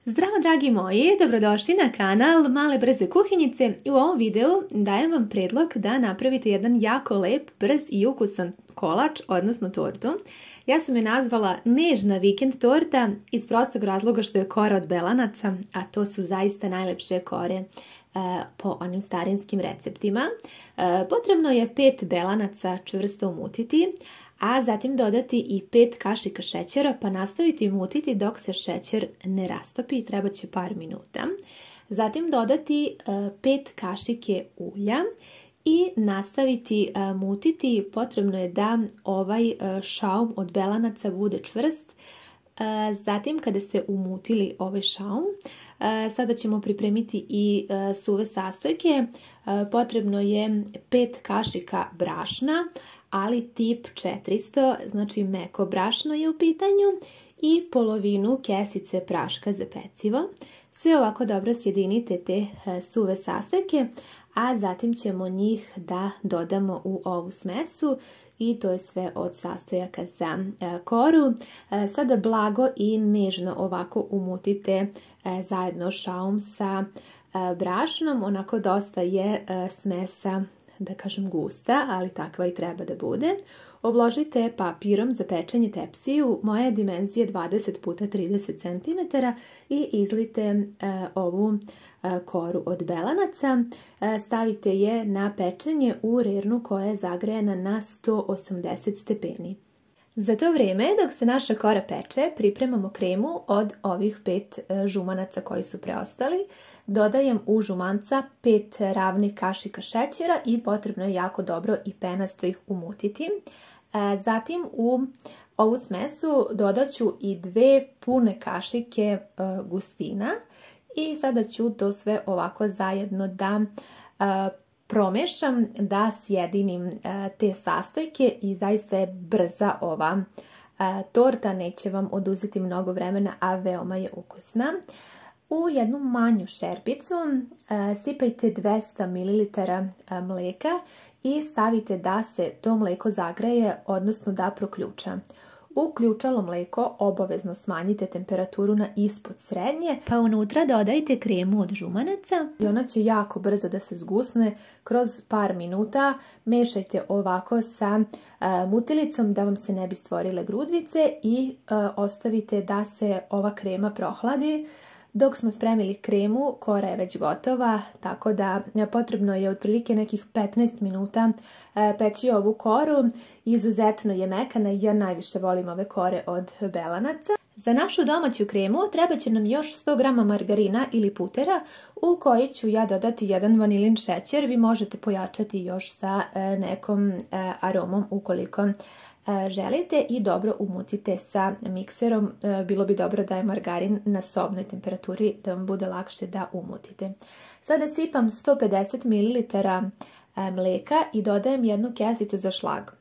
Zdravo dragi moji, dobrodošli na kanal Male brze kuhinjice. U ovom videu dajem vam predlog da napravite jedan jako lep, brz i ukusan kolač, odnosno tortu. Ja sam je nazvala nežna vikend torta iz prostog razloga što je kora od belanaca, a to su zaista najlepše kore po onim starinskim receptima. Potrebno je 5 belanaca čvrsto umutiti, a zatim dodati i 5 kašika šećera pa nastaviti mutiti dok se šećer ne rastopi, treba će par minuta. Zatim dodati 5 kašike ulja i nastaviti mutiti. Potrebno je da ovaj šaum od belanaca bude čvrst. Zatim kada ste umutili ovaj šaum, sada ćemo pripremiti i suve sastojke. Potrebno je 5 kašika brašna, ali tip 400, znači meko brašno je u pitanju, i polovinu kesice praška za pecivo. Sve ovako dobro sjedinite te suve sastojke, a zatim ćemo njih da dodamo u ovu smesu i to je sve od sastojaka za koru. Sada blago i nežno ovako umutite zajedno šaum sa brašnom, onako dosta je smesa, da kažem, gusta, ali takva i treba da bude. Obložite papirom za pečenje tepsiju, moja je dimenzija 20 x 30 cm i izlijte ovu koru od belanaca. Stavite je na pečenje u rernu koja je zagrejana na 180 stepeni. Za to vrijeme, dok se naša kora peče, pripremamo kremu od ovih 5 žumanaca koji su preostali. Dodajem u žumanca 5 ravnih kašika šećera i potrebno je jako dobro i penasto ih umutiti. Zatim u ovu smesu dodat ću i 2 pune kašike gustina i sada ću to sve ovako zajedno da promešam, da sjedinim te sastojke i zaista je brza ova torta, neće vam oduzeti mnogo vremena, a veoma je ukusna. U jednu manju šerpicu sipajte 200 ml mlijeka i stavite da se to mlijeko zagreje, odnosno da proključa. U ključalo mlijeko obavezno smanjite temperaturu na ispod srednje, pa unutra dodajte kremu od žumanaca i ona će jako brzo da se zgusne kroz par minuta. Mešajte ovako sa mutilicom da vam se ne bi stvorile grudvice i ostavite da se ova krema prohladi. Dok smo spremili kremu, kora je već gotova, tako da potrebno je otprilike nekih 15 minuta peći ovu koru. Izuzetno je mekana i ja najviše volim ove kore od belanaca. Za našu domaću kremu treba će nam još 100 g margarina ili putera u koji ću ja dodati jedan vanilin šećer. Vi možete pojačati još sa nekom aromom ukoliko želite i dobro umutite sa mikserom. Bilo bi dobro da je margarin na sobnoj temperaturi da vam bude lakše da umutite. Sada sipam 150 ml mlijeka i dodajem jednu kesicu za šlag.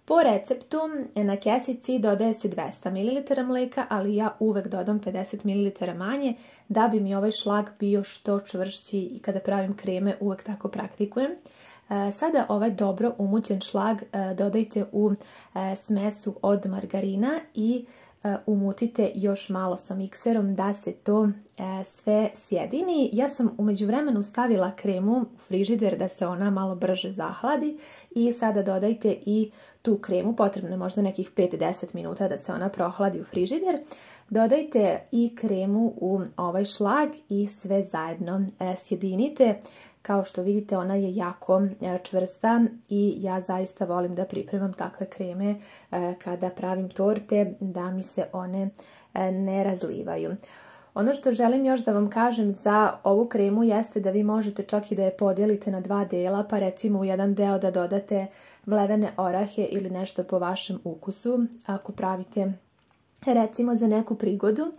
Po receptu na kesici dodaje se 200 ml mlijeka, ali ja uvek dodam 50 ml manje da bi mi ovaj šlag bio što čvršći i kada pravim kreme uvek tako praktikujem. Sada ovaj dobro umućen šlag dodajte u smesu od margarina i umutite još malo sa mikserom da se to sve sjedini. Ja sam u međuvremenu stavila kremu u frižider da se ona malo brže zahladi i sada dodajte i tu kremu, potrebno je možda nekih 5-10 minuta da se ona prohladi u frižider. Dodajte i kremu u ovaj šlag i sve zajedno sjedinite. Kao što vidite, ona je jako čvrsta i ja zaista volim da pripremam takve kreme kada pravim torte, da mi se one ne razlivaju. Ono što želim još da vam kažem za ovu kremu jeste da vi možete čak i da je podijelite na 2 dela, pa recimo u jedan deo da dodate mlevene orahe ili nešto po vašem ukusu, ako pravite recimo za neku prigodu.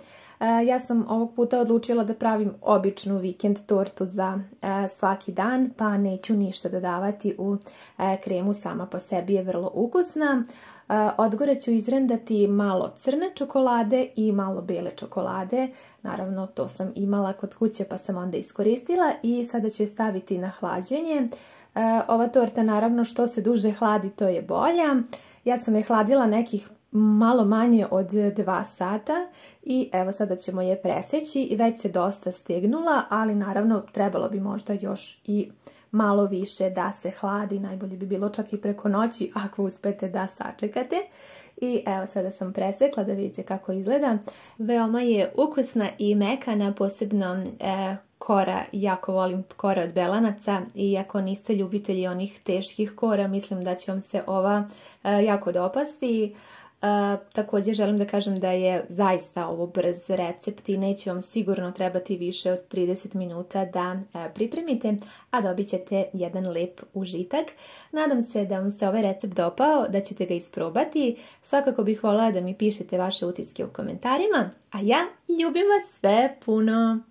Ja sam ovog puta odlučila da pravim običnu vikend tortu za svaki dan, pa neću ništa dodavati u kremu, sama po sebi je vrlo ukusna. Odgore ću izrendati malo crne čokolade i malo bele čokolade. Naravno, to sam imala kod kuće pa sam onda iskoristila i sada ću je staviti na hlađenje. Ova torta, naravno, što se duže hladi, to je bolja. Ja sam je hladila nekih malo manje od 2 sata i evo sada ćemo je presjeći i već se dosta stegnula, ali naravno trebalo bi možda još i malo više da se hladi, najbolje bi bilo čak i preko noći ako uspete da sačekate. I evo sada sam presekla da vidite kako izgleda. Veoma je ukusna i mekana, posebno kora, jako volim kore od belanaca i ako niste ljubitelji onih teških kora, mislim da će vam se ova jako dopasti. Također želim da kažem da je zaista ovo brz recept i neće vam sigurno trebati više od 30 minuta da pripremite, a dobit ćete jedan lep užitak. Nadam se da vam se ovaj recept dopao, da ćete ga isprobati. Svakako bih voljela da mi pišete vaše utiske u komentarima, a ja ljubim vas sve puno!